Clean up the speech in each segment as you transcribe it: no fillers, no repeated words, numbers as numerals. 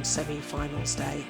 on semi-finals day.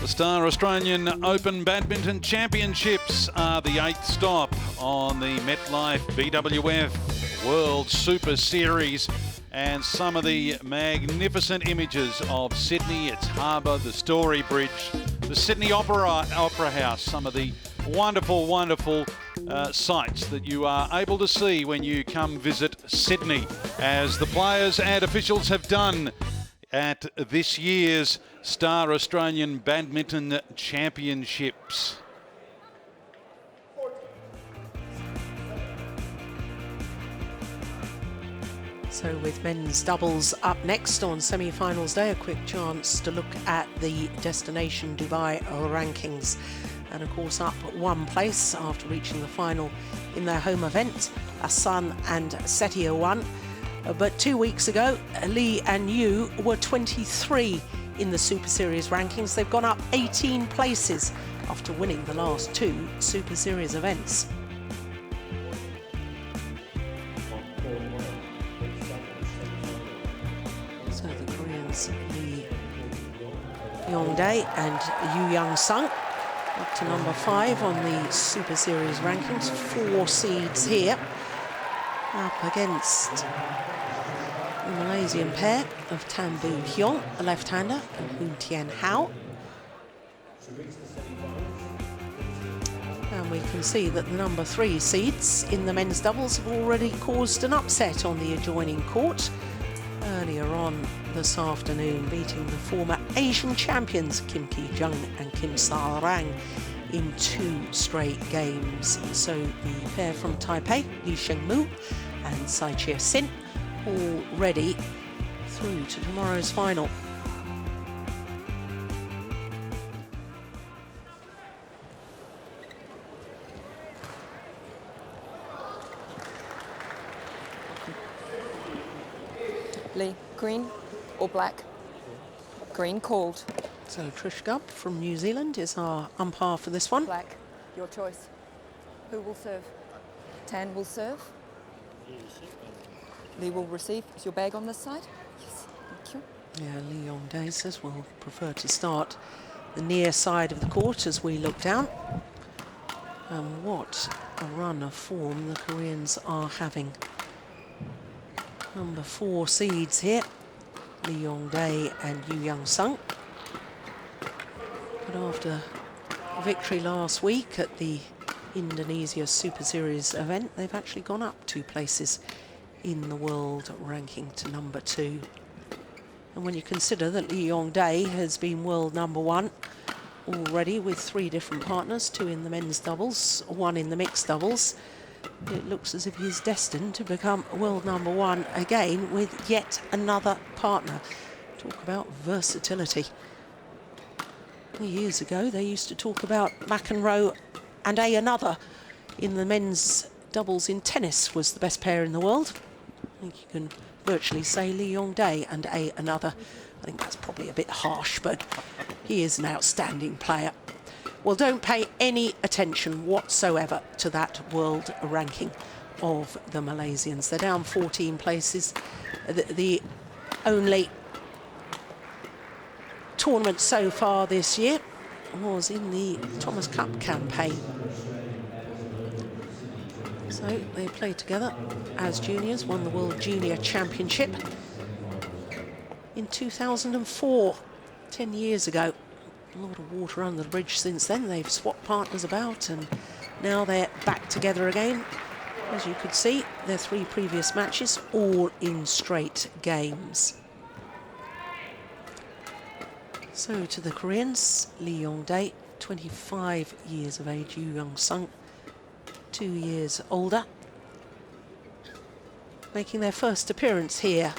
The Star Australian Open Badminton Championships are the 8th stop on the MetLife BWF World Superseries, and some of the magnificent images of Sydney, its harbour, the Story Bridge, the Sydney Opera House, some of the wonderful sights that you are able to see when you come visit Sydney, as the players and officials have done at this year's Star Australian Badminton Championships. So with men's doubles up next on semi-finals day, a quick chance to look at the Destination Dubai rankings. And of course up one place after reaching the final in their home event, Asan and Setia won. But 2 weeks ago, Lee and Yu were 23 in the Super Series rankings. They've gone up 18 places after winning the last 2 Super Series events. So the Koreans, Yong-dae and Yeon-seong, up to number 5 on the Super Series rankings. 4 seeds here, up against the Malaysian pair of Tan Boo Hyung, a left-hander, and Hoon Tien Hao. And we can see that the number 3 seeds in the men's doubles have already caused an upset on the adjoining court earlier on this afternoon, beating the former Asian champions Kim Ki-jung and Kim Sa-rang in 2 straight games. So the pair from Taipei, Lee Sheng-mu and Sai Chia-sin, already through to tomorrow's final. Lee, green or black? Green called. So Trish Gubb from New Zealand is our umpire for this one. Black, your choice. Who will serve? Tan will serve. Lee will receive. Is your bag on this side? Yes, thank you. Yeah, Lee Yong-dae says we'll prefer to start the near side of the court as we look down. And what a run of form the Koreans are having. Number 4 seeds here, Lee Yong-dae and Yeon-seong. But after a victory last week at the Indonesia Super Series event, they've actually gone up 2 places in the world ranking to number 2. And when you consider that Lee Yong-dae has been world number 1 already with 3 different partners, 2 in the men's doubles, 1 in the mixed doubles, it looks as if he's destined to become world number 1 again with yet another partner. Talk about versatility. Years ago, they used to talk about McEnroe and another in the men's doubles in tennis was the best pair in the world. I think you can virtually say Lee Yong-dae and another. I think that's probably a bit harsh, but he is an outstanding player. Well, don't pay any attention whatsoever to that world ranking of the Malaysians. They're down 14 places. The only tournament so far this year was in the Thomas Cup campaign. So they played together as juniors, won the World Junior Championship in 2004, 10 years ago. A lot of water under the bridge since then. They've swapped partners about and now they're back together again. As you could see, their 3 previous matches all in straight games. So to the Koreans, Lee Yong-dae, 25 years of age, Yeon-seong, 2 years older, making their first appearance here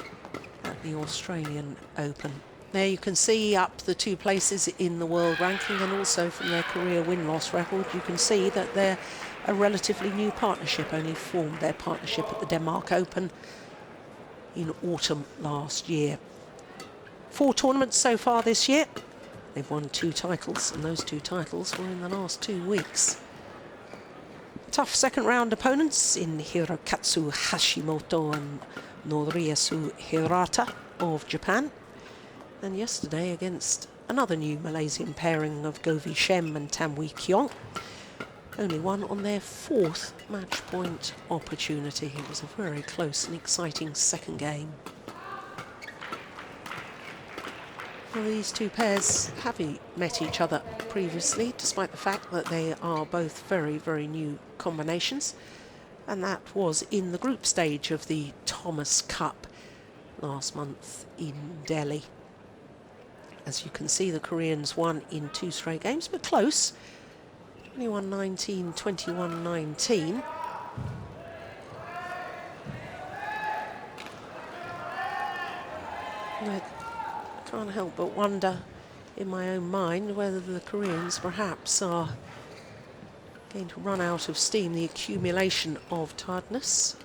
at the Australian Open. There you can see up the 2 places in the world ranking, and also from their career win-loss record, you can see that they're a relatively new partnership, only formed their partnership at the Denmark Open in autumn last year. 4 tournaments so far this year. They've won 2 titles, and those 2 titles were in the last 2 weeks. Tough second round opponents in Hirokatsu Hashimoto and Noriyasu Hirata of Japan. And yesterday against another new Malaysian pairing of Govi Shem and Tam Wee Kiong. Only one on their 4th match point opportunity. It was a very close and exciting second game. Well, these 2 pairs have met each other previously, despite the fact that they are both very, very new combinations. And that was in the group stage of the Thomas Cup last month in Delhi. As you can see, the Koreans won in 2 straight games, but close. 21-19, 21-19. I can't help but wonder in my own mind whether the Koreans perhaps are going to run out of steam, the accumulation of tiredness.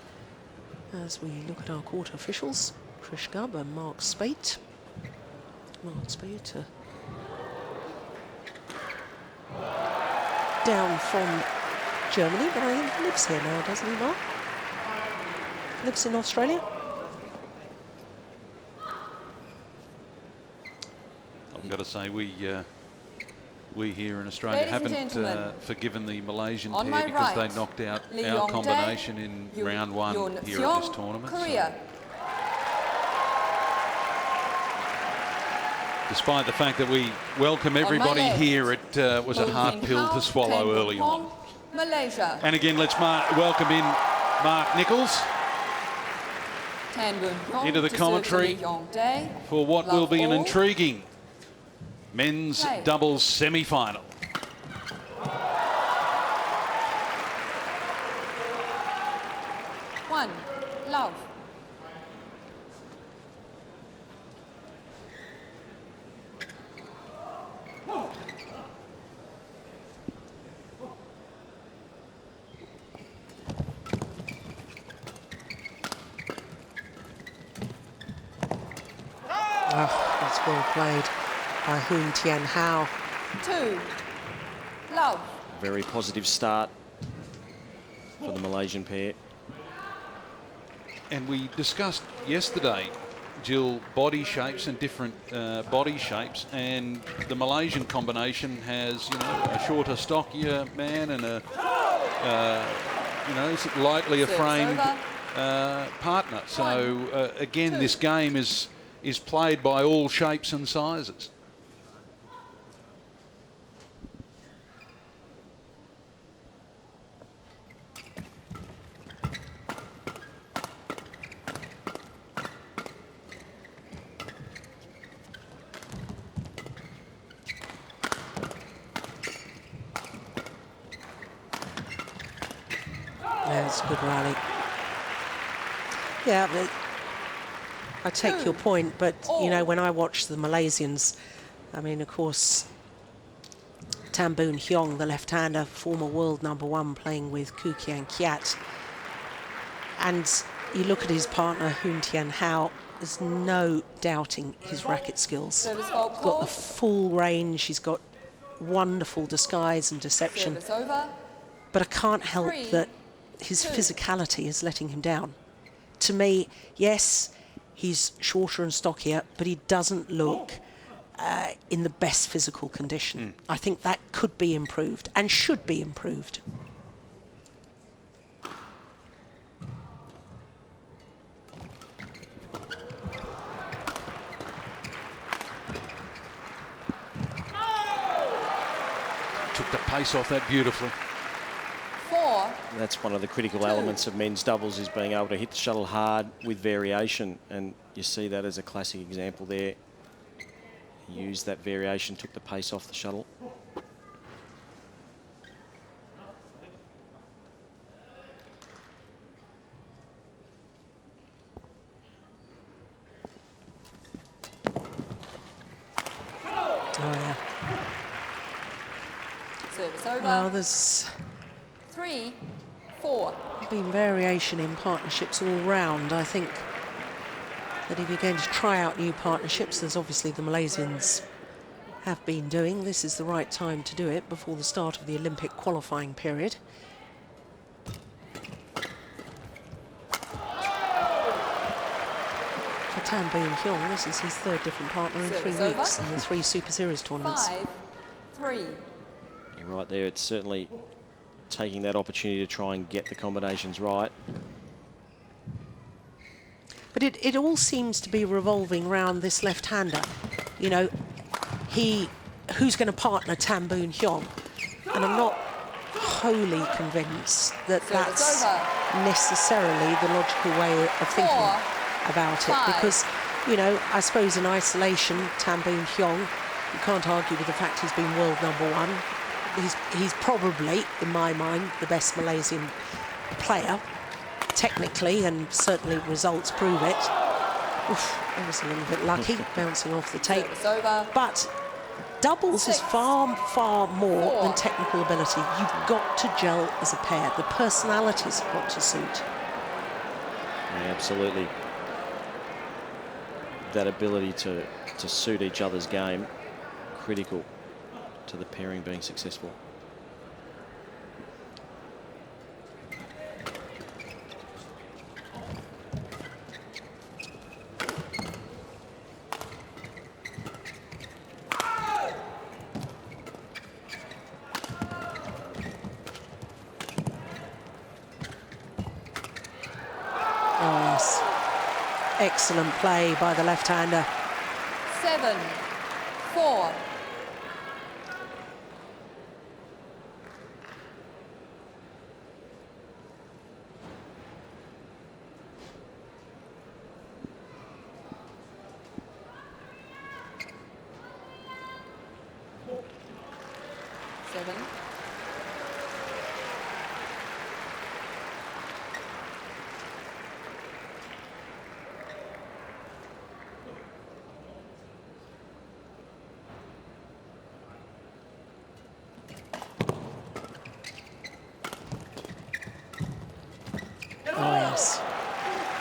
As we look at our court officials, Trish Gubb and Mark Spate. Mark Spate down from Germany, but I think he lives here now, doesn't he, Mark? Lives in Australia. I've got to say, we here in Australia haven't forgiven the Malaysian pair because they knocked out our combination in round 1 here at this tournament. Korea. Despite the fact that we welcome everybody here, it was a hard pill to swallow early on. Malaysia. And again, let's welcome in Mark Nichols into the commentary for what will be an intriguing men's doubles semi-final. One, love. That's well played by Hoon Tien Hao. 2, love. Very positive start for the Malaysian pair. And we discussed yesterday, Jill, body shapes and different body shapes, and the Malaysian combination has, you know, a shorter, stockier man and a, you know, lightly framed partner. So again, this game is played by all shapes and sizes. That's a good rally. Yeah, but I take your point, but, you know, when I watch the Malaysians, I mean, of course, Tan Boon Hyung, the left-hander, former world #1, playing with Koo Kian Kiat. And you look at his partner, Hoon Tian Hao, there's no doubting his racket skills. He's got the full range, he's got wonderful disguise and deception. But I can't help that his physicality is letting him down. To me, yes, he's shorter and stockier, but he doesn't look in the best physical condition. I think that could be improved and should be improved. Took the pace off that beautifully. That's one of the critical elements of men's doubles, is being able to hit the shuttle hard with variation, and you see that as a classic example there. He used that variation, took the pace off the shuttle. Oh, yeah. Service over. Well, there's 3-4. been variation in partnerships all round. I think that if you're going to try out new partnerships, as obviously the Malaysians have been doing, this is the right time to do it before the start of the Olympic qualifying period. For Tan Boon Hyung, this is his third different partner in 3 weeks in the 3 Super Series tournaments. 5-3. You're right there, it's certainly taking that opportunity to try and get the combinations right. But it all seems to be revolving around this left-hander. You know, who's going to partner Tan Boon Hyung? And I'm not wholly convinced that that's necessarily the logical way of thinking about it. Because, you know, I suppose in isolation, Tan Boon Hyung, you can't argue with the fact he's been world #1. He's probably, in my mind, the best Malaysian player, technically, and certainly results prove it. Oof, I was a little bit lucky, bouncing off the tape. But doubles is far, far more than technical ability. You've got to gel as a pair. The personalities have got to suit. Yeah, absolutely. That ability to suit each other's game, critical to the pairing being successful. Oh, yes. Excellent play by the left-hander. 7-4. Oh, yes.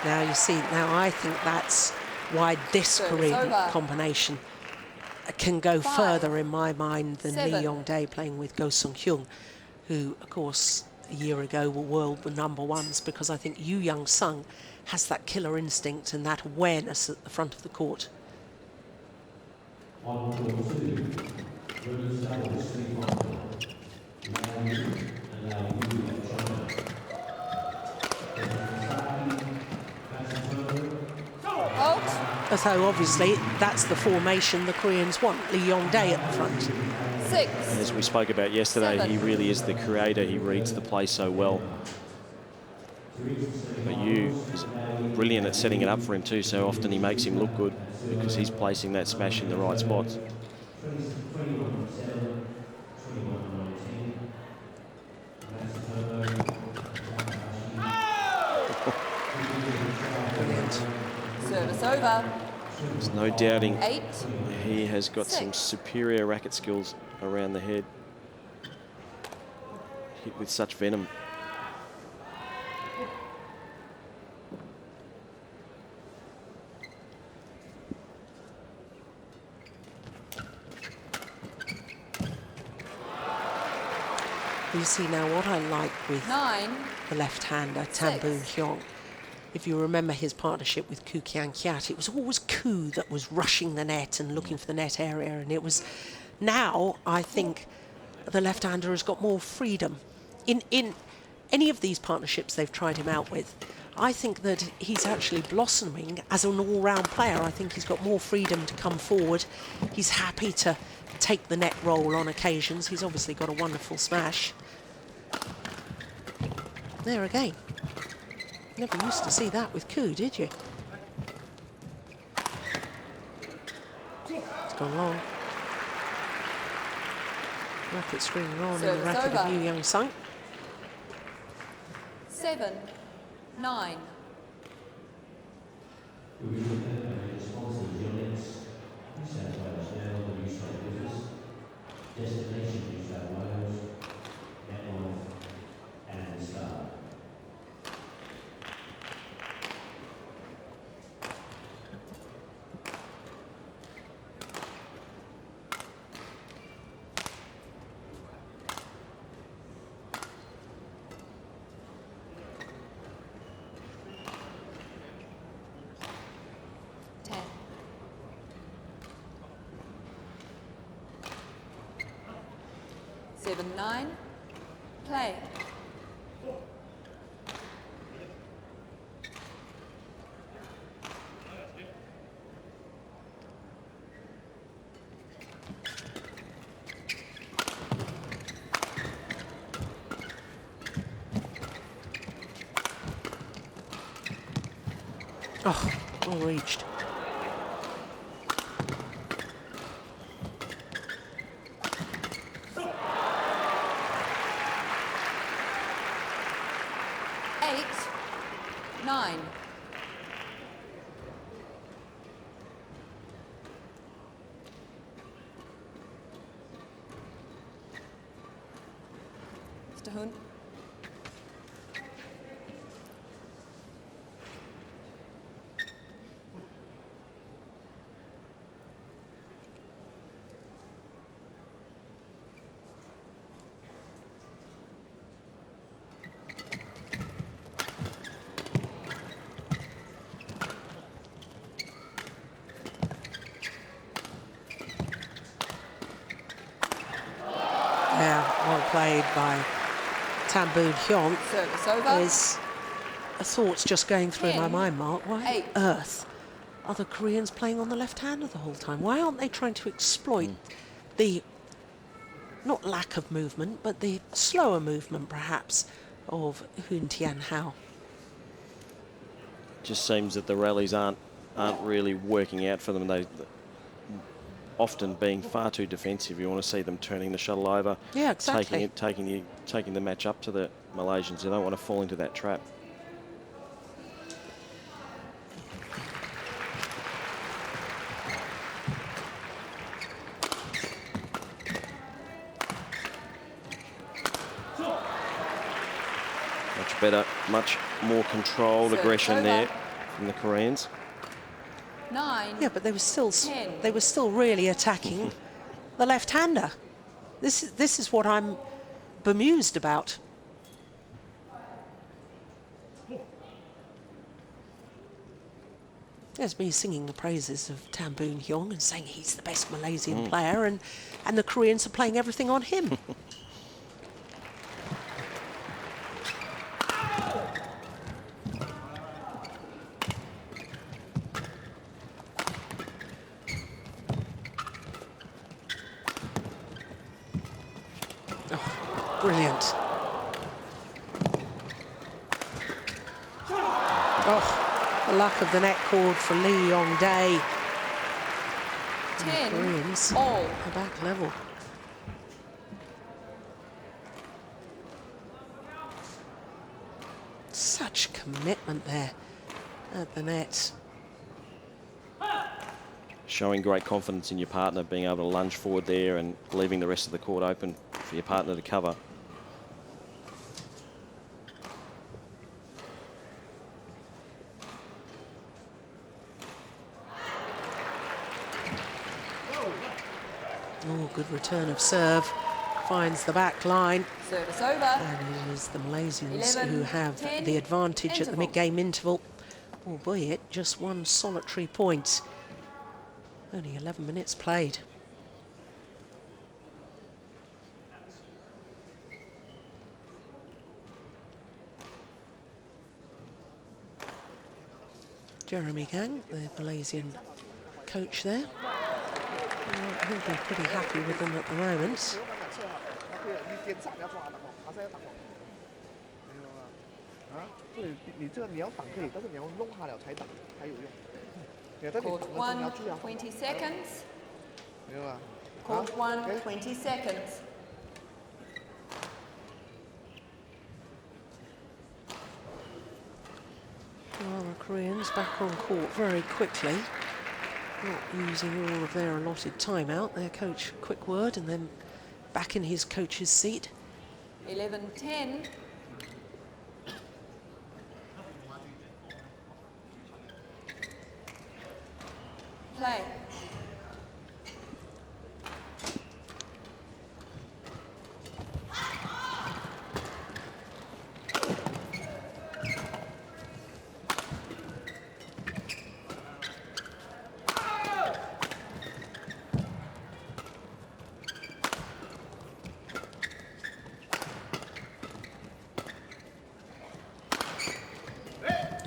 Now you see, now I think that's why this Korean combination can go further in my mind than Lee Yong-dae playing with Go Sung Hyung, who, of course, a year ago were world number ones, because I think Yeon-seong has that killer instinct and that awareness at the front of the court. So obviously that's the formation the Koreans want, Yong-dae at the front. 6. As we spoke about yesterday, 7. he really is the creator. He reads the play so well. But Yu is brilliant at setting it up for him too. So often he makes him look good because he's placing that smash in the right spots. Brilliant. Service over. There's no doubting 8. he has got some superior racket skills around the head. Hit with such venom. You see now what I like with 9. the left-hander, Tan Boon-hyung. If you remember his partnership with Koo Kyang-kyat, it was always Koo that was rushing the net and looking for the net area, and it was now I think the left-hander has got more freedom. In any of these partnerships they've tried him out with, I think that he's actually blossoming as an all-round player. I think he's got more freedom to come forward. He's happy to take the net roll on occasions. He's obviously got a wonderful smash. There again. Never used to see that with Koo, did you? It's gone long. Racket screening on in the Service racket over. of Yeon-seong. 7. 9. Seven, 9. Play. Oh, well reached. Mr. Hoon. Yeah, well played by Tan Boon-hyung. Service over. There's a thought's just going through my 10, mind, Mark. Why 8. on earth are the Koreans playing on the left-hander the whole time? Why aren't they trying to exploit the, not lack of movement, but the slower movement, perhaps, of Hoon Tian-hao? Just seems that the rallies aren't really working out for them. They often being far too defensive. You want to see them turning the shuttle over, Yeah, exactly. taking the match up to the Malaysians. They don't want to fall into that trap. Much better, much more controlled Service aggression over. there from the Koreans. 9. Yeah, but they were still 10. they were still really attacking the left-hander. This is what I'm bemused about. There's me singing the praises of Tam Boon Hyung and saying he's the best Malaysian player, and the Koreans are playing everything on him. Oh, brilliant. Oh. The luck of the net cord for Lee Yong-dae. 10 Koreans all. are back level. Such commitment there at the net. Showing great confidence in your partner, being able to lunge forward there and leaving the rest of the court open for your partner to cover. Oh, good return of serve. Finds the back line. Service over. And it is the Malaysians 11, who have 10, the advantage at the interval. mid-game interval. Oh boy, it just one solitary point. Only 11 minutes played. Jeremy Kang, the Malaysian coach there. He'll be pretty happy with them at the moment. 对你这个你要挡可以，但是你要弄它了才挡才有用。你在你 Court 挡的时候你 1, 要注意啊， 20 seconds. 明白吗？ Court 1, 20 seconds. Well, the Koreans back on court very quickly. Not using all of their allotted time out. Their coach, quick word, and then back in his coach's seat. 11-10. Play.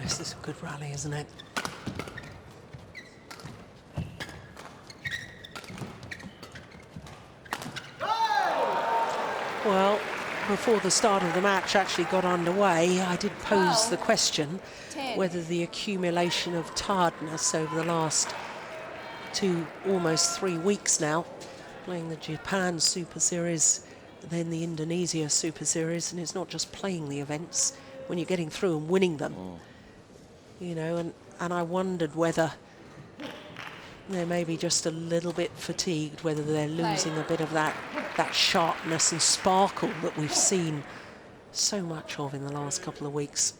This is a good rally, isn't it? Well, before the start of the match actually got underway, I did pose the question 10. whether the accumulation of tiredness over the last almost 3 weeks now, playing the Japan Super Series, then the Indonesia Super Series, and it's not just playing the events, when you're getting through and winning them. You know, and I wondered whether they're maybe just a little bit fatigued, whether they're losing a bit of that sharpness and sparkle that we've seen so much of in the last couple of weeks.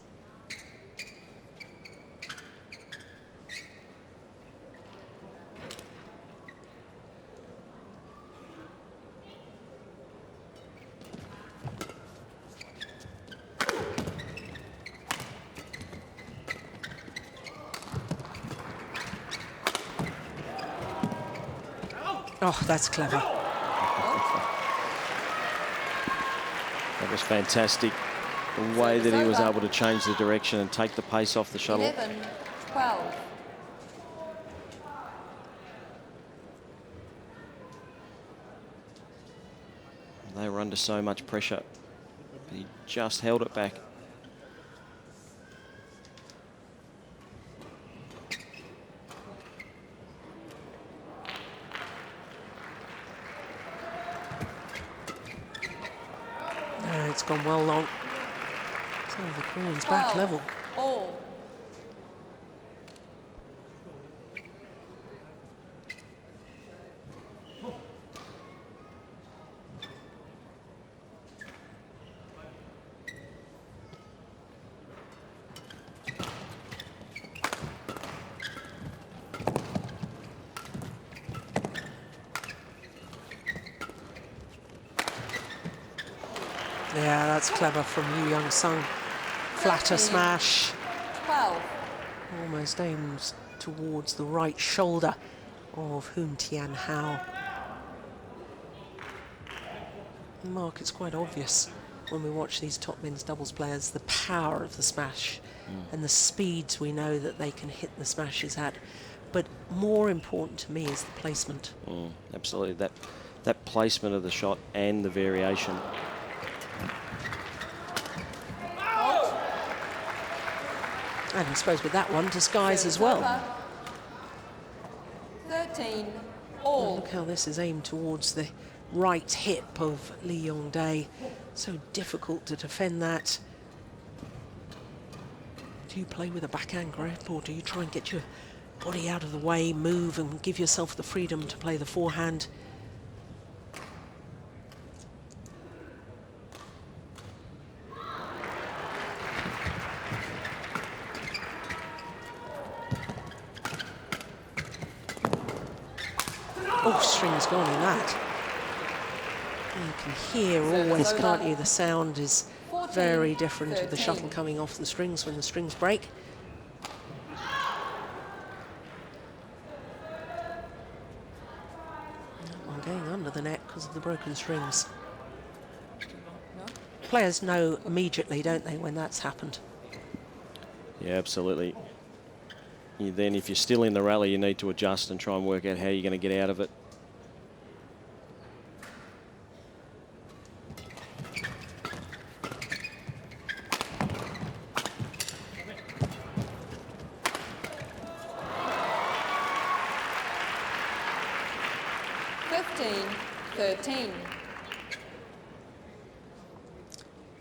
Oh, that's clever. That was fantastic. The way that he was able to change the direction and take the pace off the shuttle. 11-12. They were under so much pressure, but he just held it back. It's gone well long. So the Koreans back level. All. Yeah, that's clever from Yeon-seong. Flatter 13, smash. 12. Almost aims towards the right shoulder of Hoon Tian-hao. Mark, it's quite obvious when we watch these top men's doubles players, the power of the smash and the speeds we know that they can hit the smashes at. But more important to me is the placement. Absolutely, that placement of the shot and the variation. And I suppose with that one, disguise as well. 13, all. Look how this is aimed towards the right hip of Lee Yong-dae. So difficult to defend that. Do you play with a backhand grip, or do you try and get your body out of the way, move and give yourself the freedom to play the forehand? Oh, string's gone in that. You can hear always, can't you? The sound is very different to the shuttle coming off the strings when the strings break. I'm going under the net because of the broken strings. Players know immediately, don't they, when that's happened? Yeah, absolutely. Then if you're still in the rally, you need to adjust and try and work out how you're going to get out of it.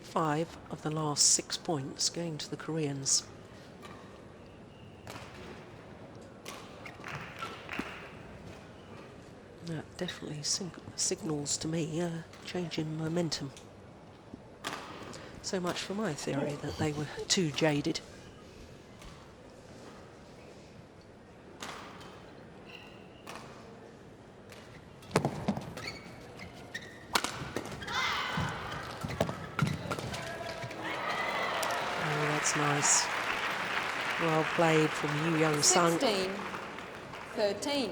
Five of the last 6 points going to the Koreans. That definitely signals to me a change in momentum. So much for my theory that they were too jaded. Nice. Well played from Yeon-seong. 16, 13.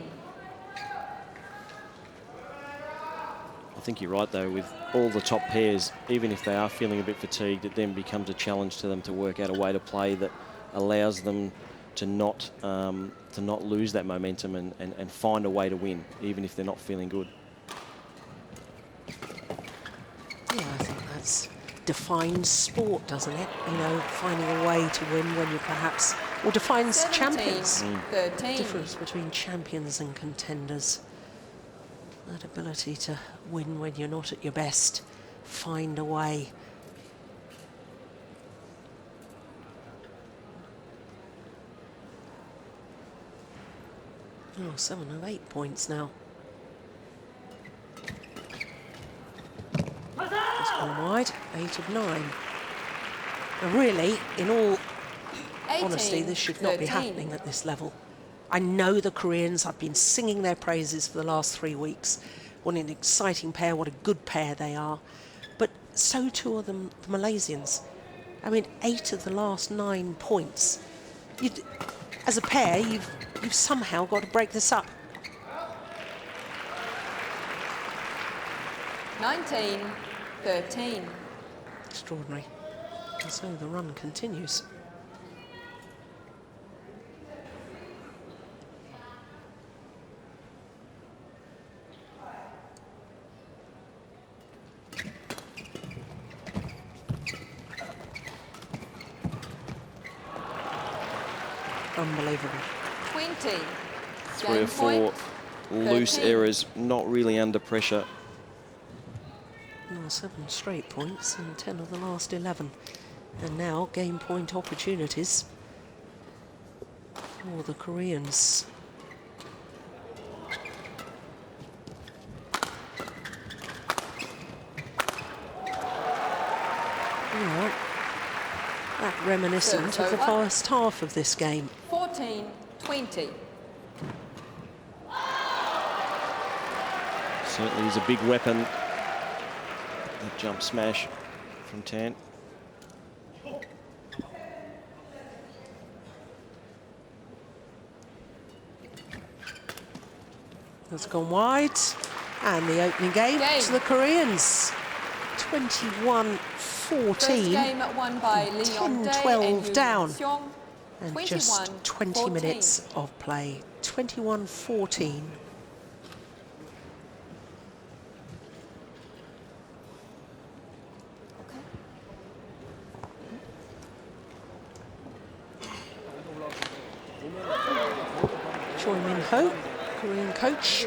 I think you're right, though, with all the top pairs, even if they are feeling a bit fatigued, it then becomes a challenge to them to work out a way to play that allows them to not lose that momentum and find a way to win, even if they're not feeling good. Yeah, I think that's defines sport, doesn't it? You know, finding a way to win when you perhaps, or defines 17, champions. 13. Difference between champions and contenders. That ability to win when you're not at your best, find a way. Oh, 7 of 8 points now. Gone wide, 8 of 9. Now really, in all 18, honesty, this should not be 13. happening at this level. I know the Koreans, I've been singing their praises for the last 3 weeks. What an exciting pair, what a good pair they are. But so too are the Malaysians. I mean, 8 of the last 9 points. As a pair, you've somehow got to break this up. 19, 13. Extraordinary. And so the run continues. Unbelievable. 20. 3 or Game 4 point, loose 13. errors, not really under pressure. Well, 7 straight points and 10 of the last 11. And now game point opportunities for the Koreans. Well, that reminiscent of the first half of this game. 14, 20. Certainly is a big weapon. The jump smash from Tan. Has gone wide. And the opening game to the Koreans. 21-14. First game won by Yeon-dae 10-12 and down. Yeon-seong. And just 20 minutes of play. 21-14. Choi Min-ho, Korean coach.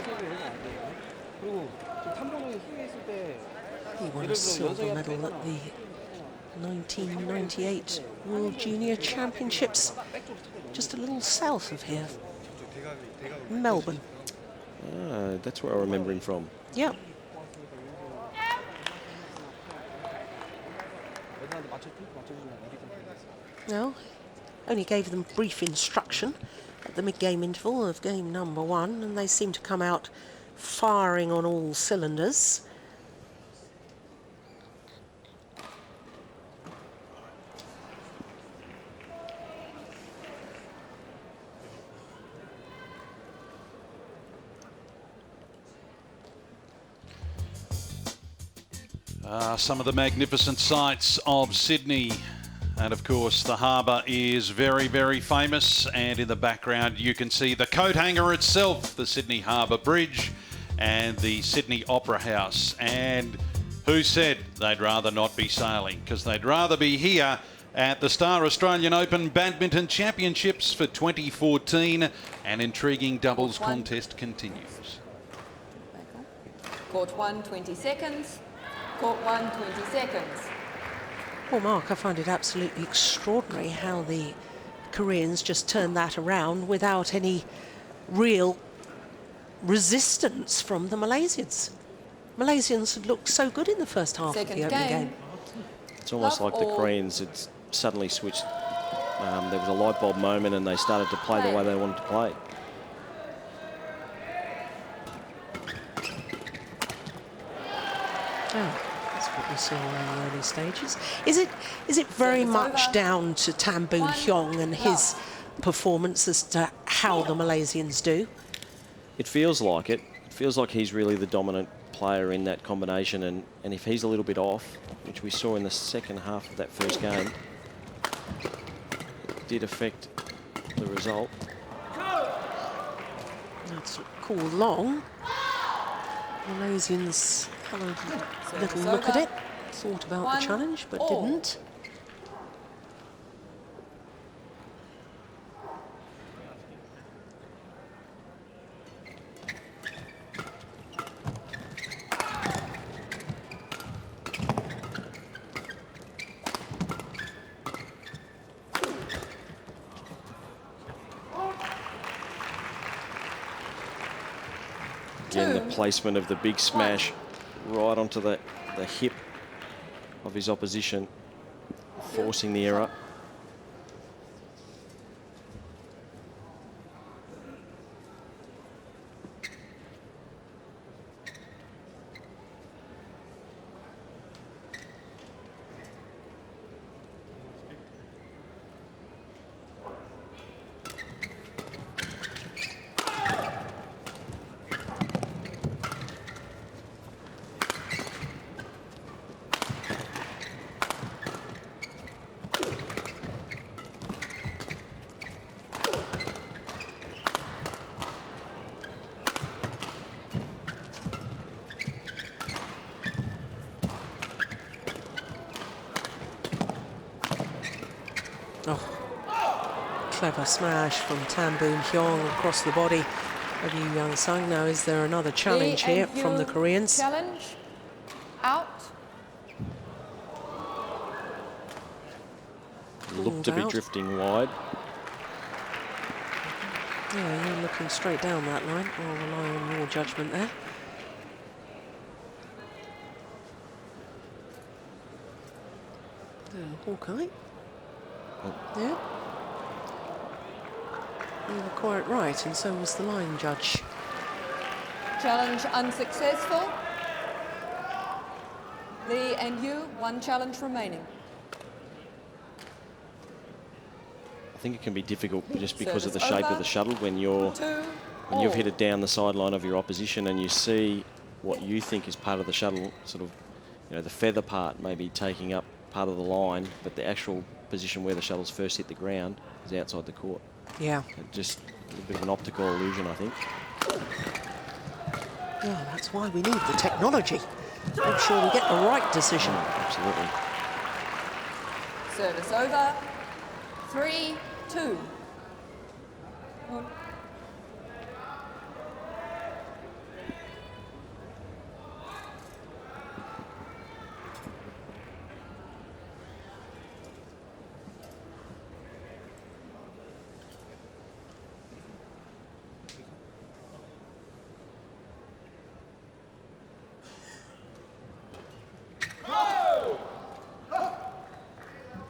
He won a silver medal at the 1998 World Junior Championships, just a little south of here, Melbourne. That's where I remember him from. Yeah. No, only gave them brief instruction at the mid-game interval of game number 1, and they seem to come out firing on all cylinders. Some of the magnificent sights of Sydney. And of course, the harbour is very, very famous. And in the background, you can see the coat hanger itself, the Sydney Harbour Bridge and the Sydney Opera House. And who said they'd rather not be sailing? Because they'd rather be here at the Star Australian Open Badminton Championships for 2014. An intriguing doubles contest continues. Court 1, 20 seconds. Court 1, 20 seconds. Well, Mark, I find it absolutely extraordinary how the Koreans just turned that around without any real resistance from the Malaysians. Malaysians had looked so good in the first half of the opening game. It's almost like the Koreans had suddenly switched. There was a light bulb moment and they started to play the way they wanted to play. Oh. That's what we saw in the early stages. Is it very much down to Tan Boon Hyung and his performance as to how the Malaysians do? It feels like it. It feels like he's really the dominant player in that combination, and if he's a little bit off, which we saw in the second half of that first game, it did affect the result. That's called long. Malaysians had a little look at it, thought about the challenge, but didn't. Again, the placement of the big smash right onto the hip of his opposition, forcing the error. Clever smash from Tan Boon Hyung across the body of Yeon-seong. Now, is there another challenge here from the Koreans? Challenge out. Looked to be drifting wide. Yeah, you're looking straight down that line. I'll rely on your judgment there. Hawkeye. Yeah. You were quite right, and so was the line judge. Challenge unsuccessful. Lee and Yu, one challenge remaining. I think it can be difficult just because of the shape of the shuttle when you're when you've hit it down the sideline of your opposition and you see what you think is part of the shuttle, sort of, you know, the feather part maybe taking up part of the line, but the actual position where the shuttles first hit the ground is outside the court. Yeah. Just a bit of an optical illusion, I think. Yeah, that's why we need the technology. Make sure we get the right decision. Absolutely. Service over. 3-2. Hoon.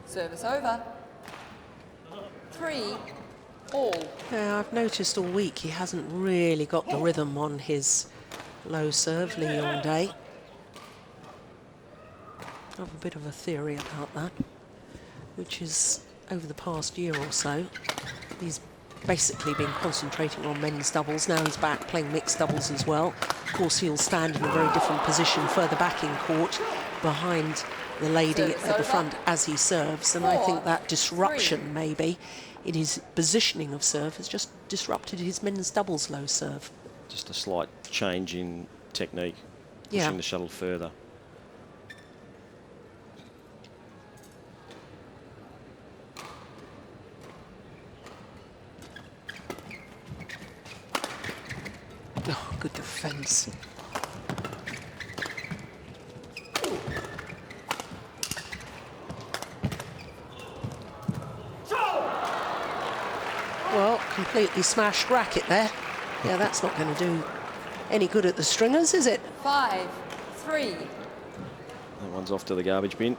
Service over. 3-all. Yeah, I've noticed all week he hasn't really got the rhythm on his low serve, Yong-dae. I have a bit of a theory about that, which is over the past year or so, he's basically been concentrating on men's doubles. Now he's back playing mixed doubles as well. Of course, he'll stand in a very different position further back in court, behind the lady at the front as he serves, and I think that disruption maybe in his positioning of serve has just disrupted his men's doubles low serve. Just a slight change in technique, pushing the shuttle further. Oh, good defence. Well, completely smashed racket there. Yeah, that's not going to do any good at the stringers, is it? 5-3. That one's off to the garbage bin.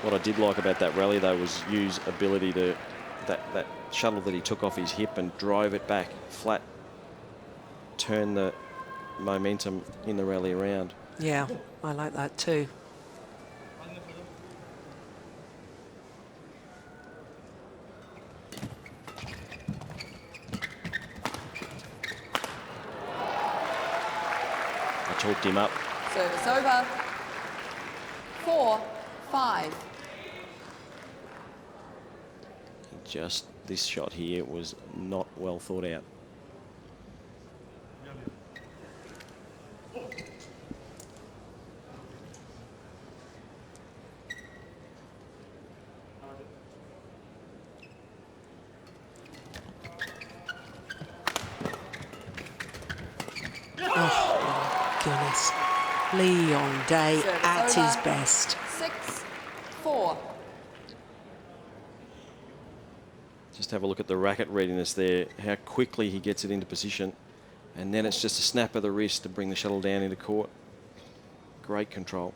What I did like about that rally, though, was Yu's ability to, that shuttle that he took off his hip and drove it back flat, turn the momentum in the rally around. Yeah, I like that too. I talked him up. Service over. 4-5. Just this shot here was not well thought out. Goodness. Yong-dae at his best. 6-4. Just have a look at the racket readiness there, how quickly he gets it into position. And then it's just a snap of the wrist to bring the shuttle down into court. Great control.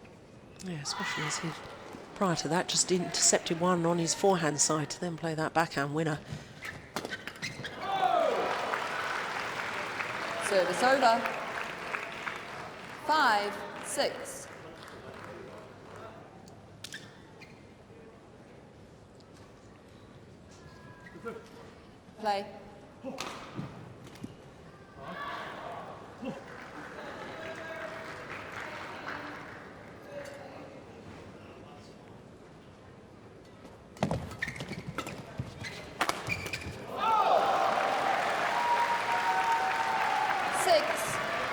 Yeah, especially as he, prior to that, just intercepted one on his forehand side to then play that backhand winner. Service over. 5-6. Play.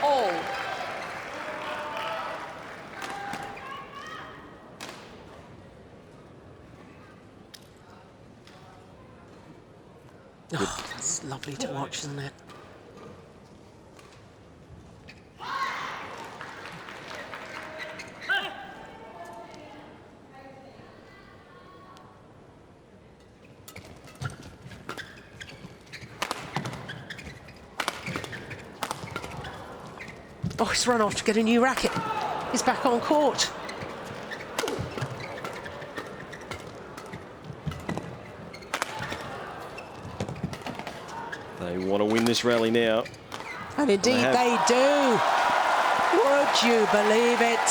All. Oh, it's lovely to watch, isn't it? Oh, he's run off to get a new racket. He's back on court. They want to win this rally now. And indeed they do. Would you believe it?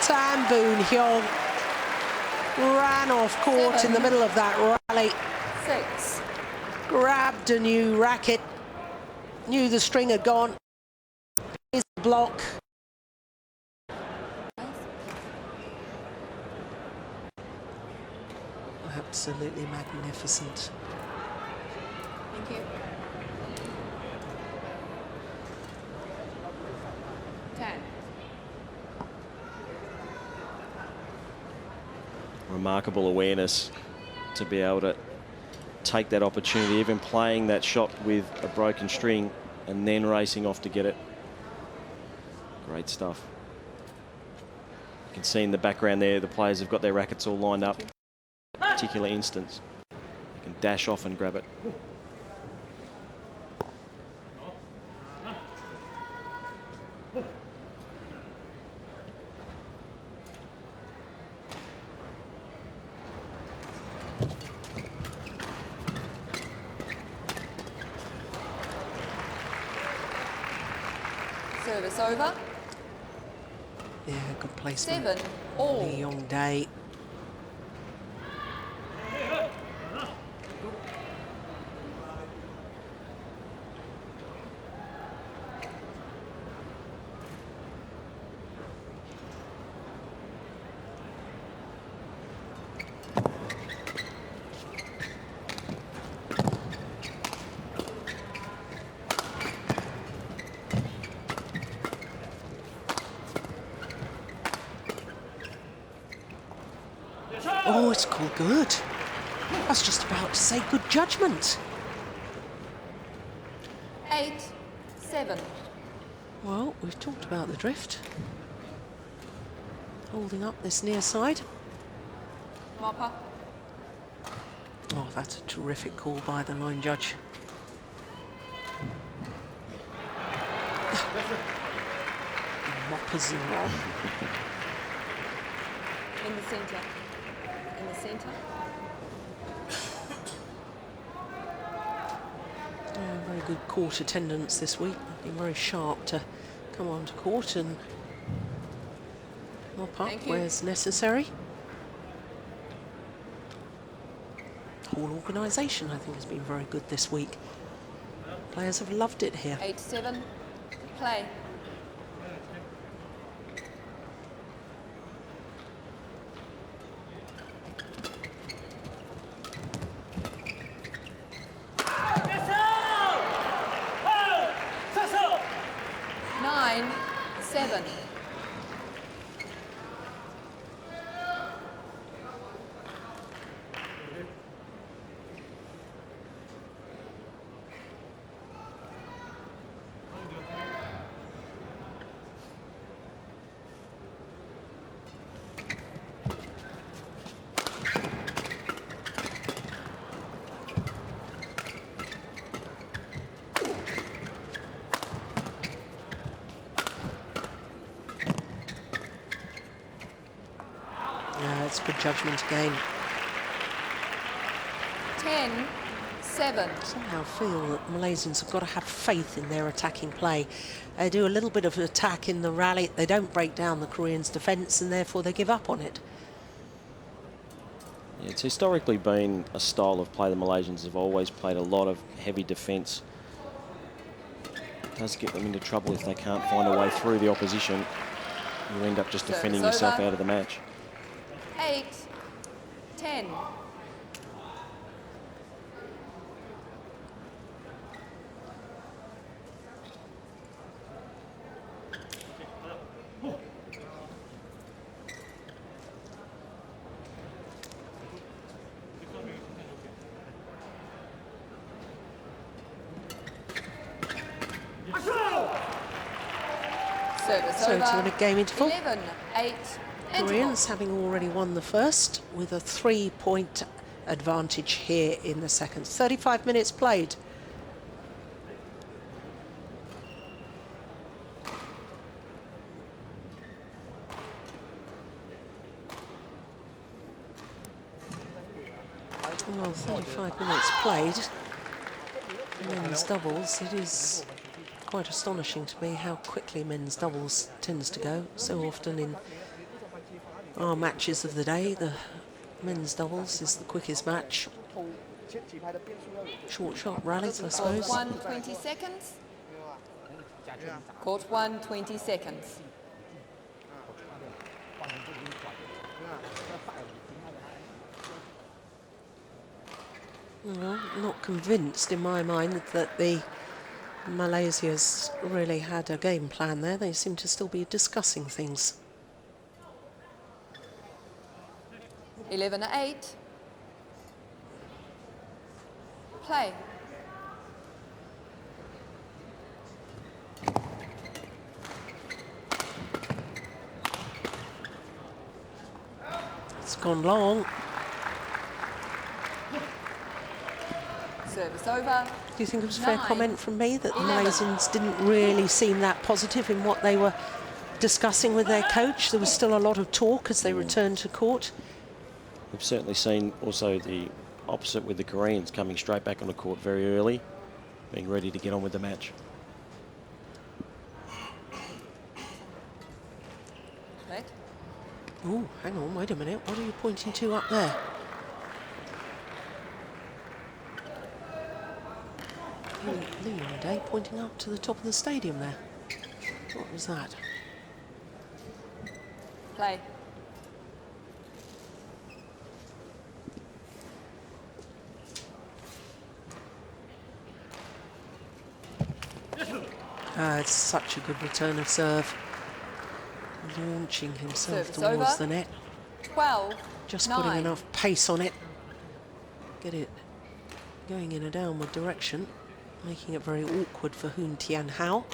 Tan Boon-hyung ran off court in the middle of that rally. 6. Grabbed a new racket, knew the string had gone. Here's the block. Absolutely magnificent. Thank you. 10. Remarkable awareness to be able to take that opportunity, even playing that shot with a broken string and then racing off to get it. Great stuff. You can see in the background there, the players have got their rackets all lined up. Particular instance, you can dash off and grab it. Service over. Yeah, good placement. 7 all. Yong-dae. Oh, it's called good. I was just about to say good judgment. 8, 7. Well, we've talked about the drift. Holding up this near side. Mopper. Oh, that's a terrific call by the line judge. Moppers and all. In the centre. In the centre. Very good court attendance this week. Been very sharp to come onto court and mop up Thank you. where it's necessary. The whole organisation, I think, has been very good this week. Players have loved it here. 8, 7. Play. Nine, 7. Yeah, it's good judgment again. 10, 7. Somehow feel that Malaysians have got to have faith in their attacking play. They do a little bit of attack in the rally. They don't break down the Koreans' defence and therefore they give up on it. Yeah, it's historically been a style of play. The Malaysians have always played a lot of heavy defence. It does get them into trouble if they can't find a way through the opposition. You end up just defending yourself out of the match. 8, 10. Service So over. to the game interval. 11, 8. Interval. Koreans having already won the first with a 3-point advantage here in the second. 35 minutes played. Well, 35 minutes played. Men's doubles, it is quite astonishing to me how quickly men's doubles tends to go. So often in our matches of the day. The men's doubles is the quickest match. 起拍的变数要有。 Short shot rallies, I Court suppose. 1, 20 seconds. Court 1, 20 seconds. Well, I'm not convinced in my mind that the Malaysia's really had a game plan there. They seem to still be discussing things. 11-8. Play. It's gone long. Service over. Do you think it was a fair 9, comment from me that the 11. Malaysians didn't really seem that positive in what they were discussing with their coach? There was still a lot of talk as they returned to court. We've certainly seen also the opposite with the Koreans coming straight back on the court very early, being ready to get on with the match. Right. Oh, hang on, wait a minute. What are you pointing to up there? Yeon-dae pointing up to the top of the stadium there. What was that? Play. It's such a good return of serve. Launching himself Service towards over. the net. 12, Just 9. putting enough pace on it. Get it going in a downward direction, making it very awkward for Hoon Tian-hao.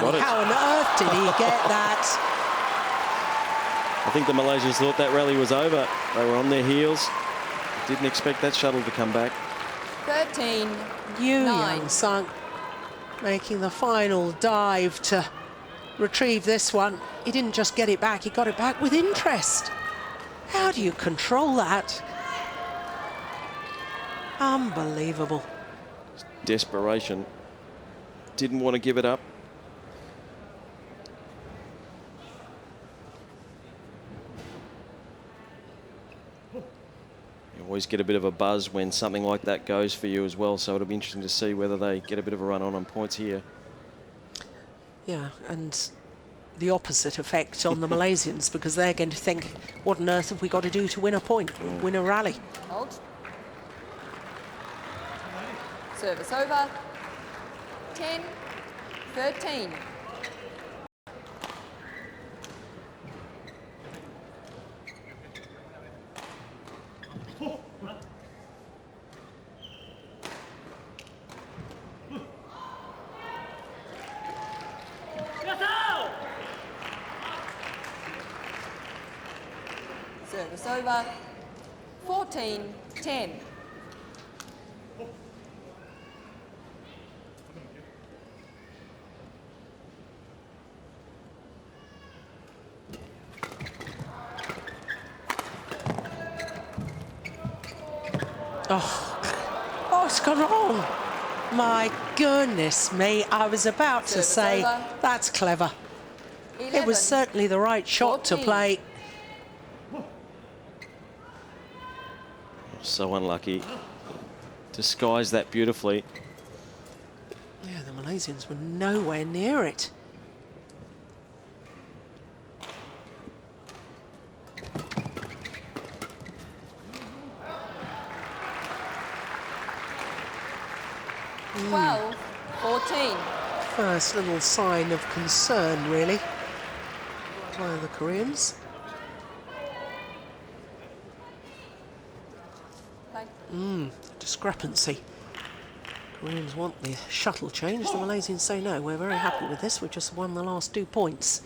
Got it. How on earth did he get that? I think the Malaysians thought that rally was over. They were on their heels. Didn't expect that shuttle to come back. 13, 9. Yeon-seong making the final dive to retrieve this one. He didn't just get it back, he got it back with interest. How do you control that? Unbelievable. Desperation. Didn't want to give it up. You always get a bit of a buzz when something like that goes for you as well, so it'll be interesting to see whether they get a bit of a run on points here. Yeah, and the opposite effect on the Malaysians, because they're going to think, what on earth have we got to do to win a point, win a rally? Hold. Service over. 10, 13. Service over. 14, 10. Oh, it's gone wrong. My goodness me, I was about to Service say, over. that's clever. 11, It was certainly the right shot to 14. play. So unlucky. Disguised that beautifully. Yeah, the Malaysians were nowhere near it. Mm. 12, 14. First little sign of concern, really, by the Koreans. Play. Discrepancy. Koreans want the shuttle change. The Malaysians say no, we're very happy with this. We've just won the last 2 points.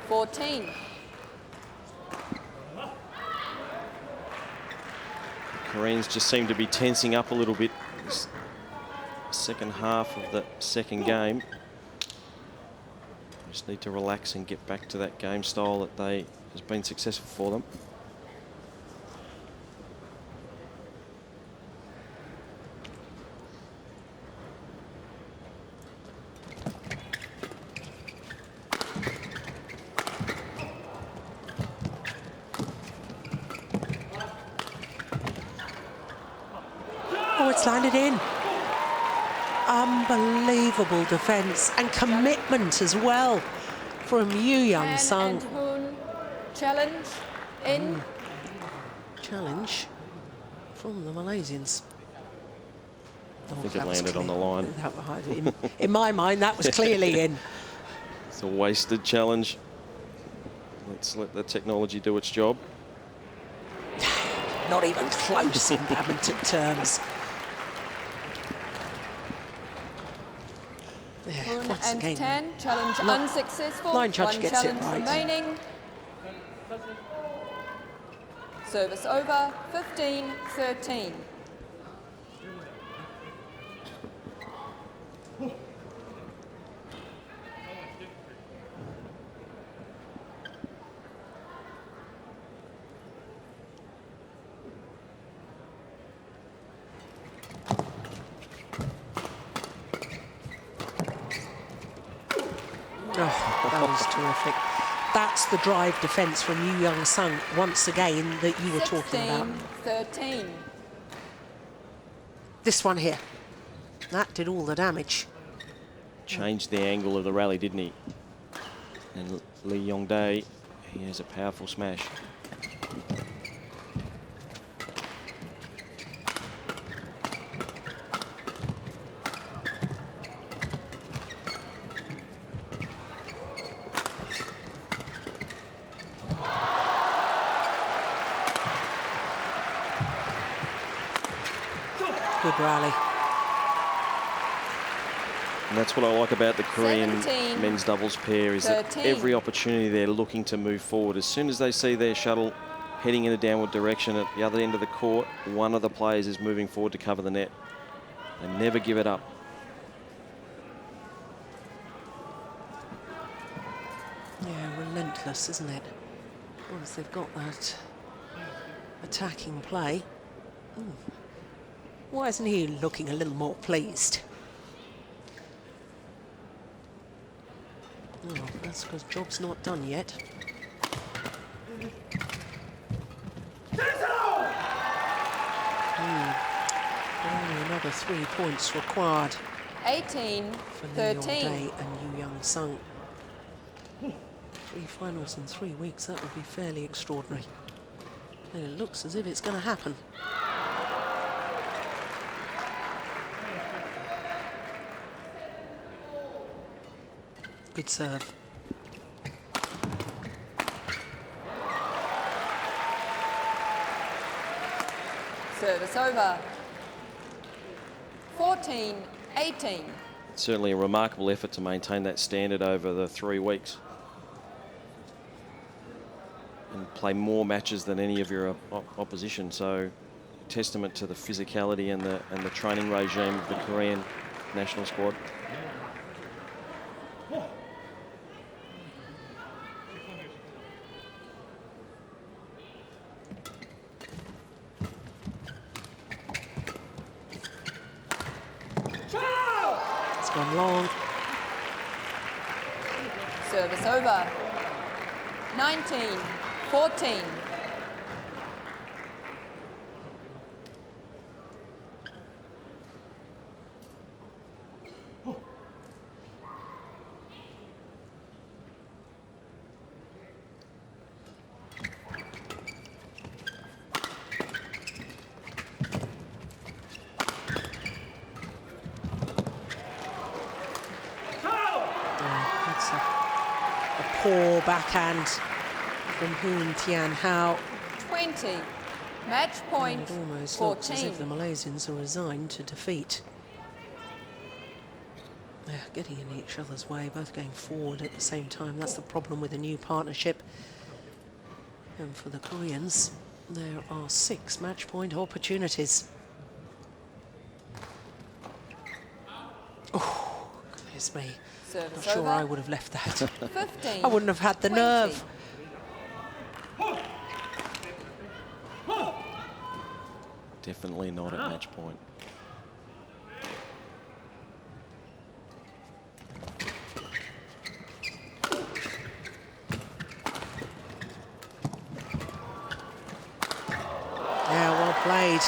14. Koreans just seem to be tensing up a little bit this second half of the second game. Just need to relax and get back to that game style that has been successful for them. Oh, it's landed in. Unbelievable defence and commitment as well from Yeon-seong. And Hoon, challenge in. Challenge from the Malaysians. I think it landed on the line. In my mind, that was clearly in. It's a wasted challenge. Let's let the technology do its job. Not even close in badminton terms. Yeah, Hoon once and again, 10, challenge unsuccessful. line judge One gets it challenge right. remaining. Service over, 15-13. Oh, that was terrific. That's the drive defence from Yeon-seong once again that you were talking about. 16-13. This one here. That did all the damage. Changed the angle of the rally, didn't he? And Yong-dae, he has a powerful smash. Good rally. And that's what I like about the Korean 17, men's doubles pair, is that 13. every opportunity they're looking to move forward. As soon as they see their shuttle heading in a downward direction at the other end of the court, one of the players is moving forward to cover the net. They never give it up. Yeah, relentless, isn't it? Once they've got that attacking play. Ooh. Why isn't he looking a little more pleased? Oh, that's because job's not done yet. Only another 3 points required 18-13. for Yong-dae and Yeon-seong. 3 finals in 3 weeks, that would be fairly extraordinary. And it looks as if it's going to happen. Good serve. Service over. 14-18. Certainly a remarkable effort to maintain that standard over the 3 weeks. And play more matches than any of your opposition. So testament to the physicality and the training regime of the Korean national squad. It's gone long. Service over. 19-14. That's a poor backhand from Hoon Tian-hao. 20. Match point. It almost looks as 14. if the Malaysians are resigned to defeat. They're getting in each other's way, both going forward at the same time. That's the problem with a new partnership. And for the Koreans, there are 6 match point opportunities. Oh, goodness me. Service Not sure over. I would have left that. 15. I wouldn't have had the 20. nerve. Definitely not at match point. Yeah, well played.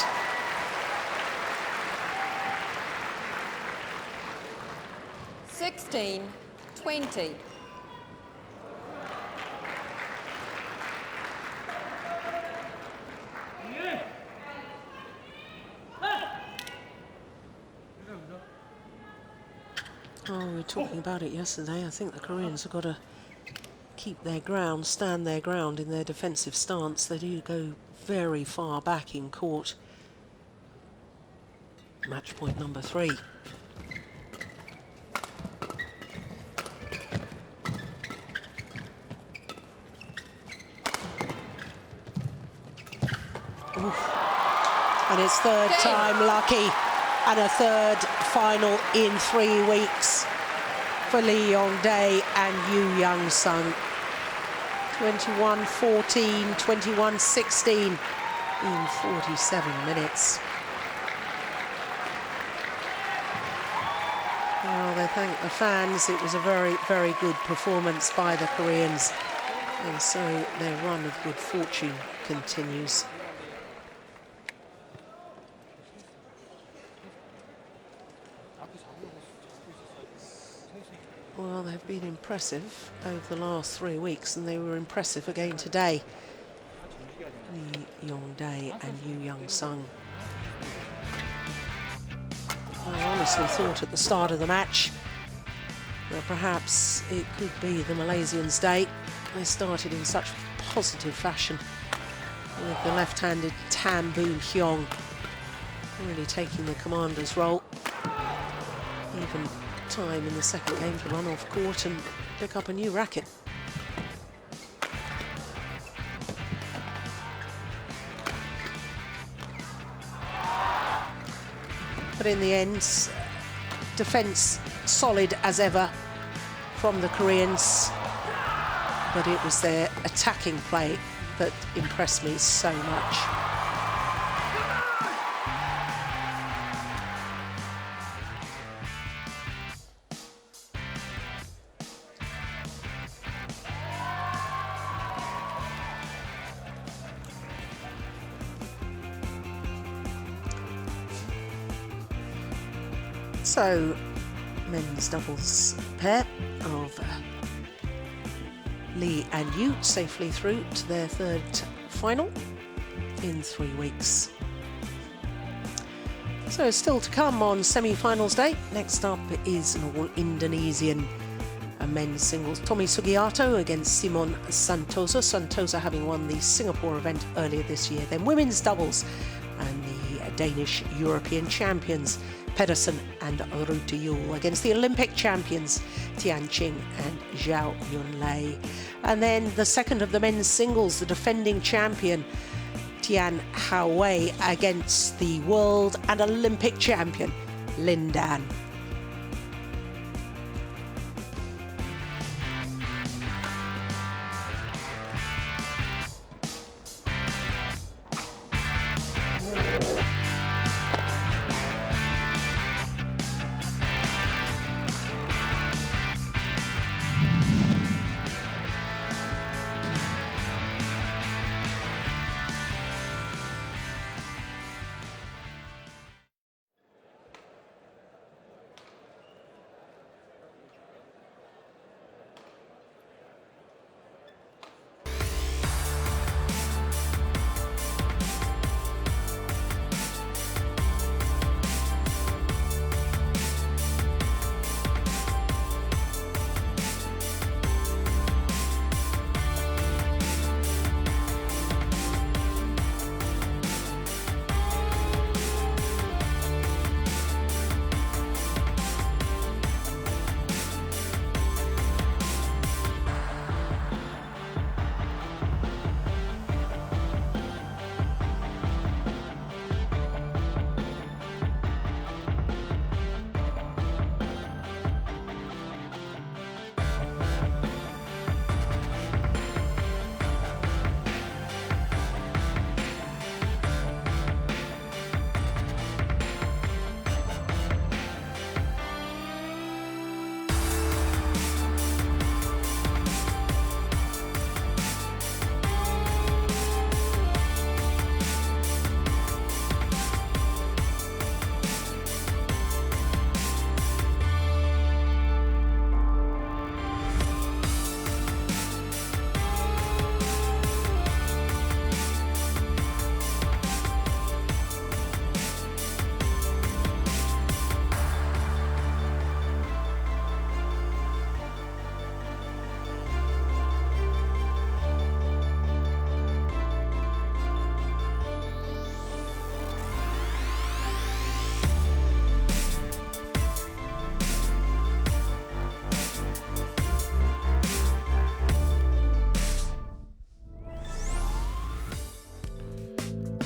$16, 20. Oh, we were talking about it yesterday. I think the Koreans have got to keep their ground, stand their ground in their defensive stance. They do go very far back in court. Match point number 3. Oof. And it's third time lucky, and a third final in 3 weeks for Lee Yong-dae and Yeon-seong. 21-14, 21-16 in 47 minutes. Well, they thank the fans. It was a very, very good performance by the Koreans. And so their run of good fortune continues. Well, they've been impressive over the last 3 weeks, and they were impressive again today. Yong-dae and Yeon-seong. I honestly thought at the start of the match that perhaps it could be the Malaysians' day. They started in such positive fashion, with the left-handed Tan Boon Hyung really taking the commander's role. Even time in the second game to run off court and pick up a new racket. But in the end, defence solid as ever from the Koreans. But it was their attacking play that impressed me so much. So, men's doubles pair of Lee and Yu safely through to their third final in 3 weeks. So still to come on semi-finals day. Next up is an all-Indonesian men's singles. Tommy Sugiarto against Simon Santosa. Santosa having won the Singapore event earlier this year. Then women's doubles and the Danish European champions Pedersen and Rute Yule against the Olympic champions Tian Qing and Zhao Yunlei. And then the second of the men's singles, the defending champion Tian Hao-wei against the world and Olympic champion Lin Dan.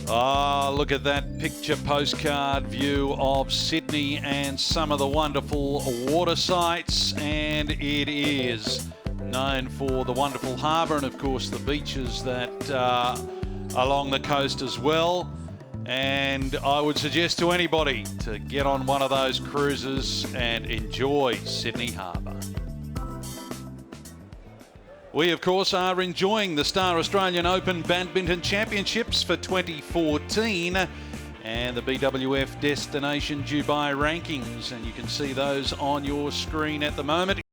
Oh, look at that picture postcard view of Sydney and some of the wonderful water sites, and it is known for the wonderful harbour and of course the beaches that are along the coast as well. And I would suggest to anybody to get on one of those cruises and enjoy Sydney Harbour. We, of course, are enjoying the Star Australian Open Badminton Championships for 2014 and the BWF Destination Dubai rankings, and you can see those on your screen at the moment.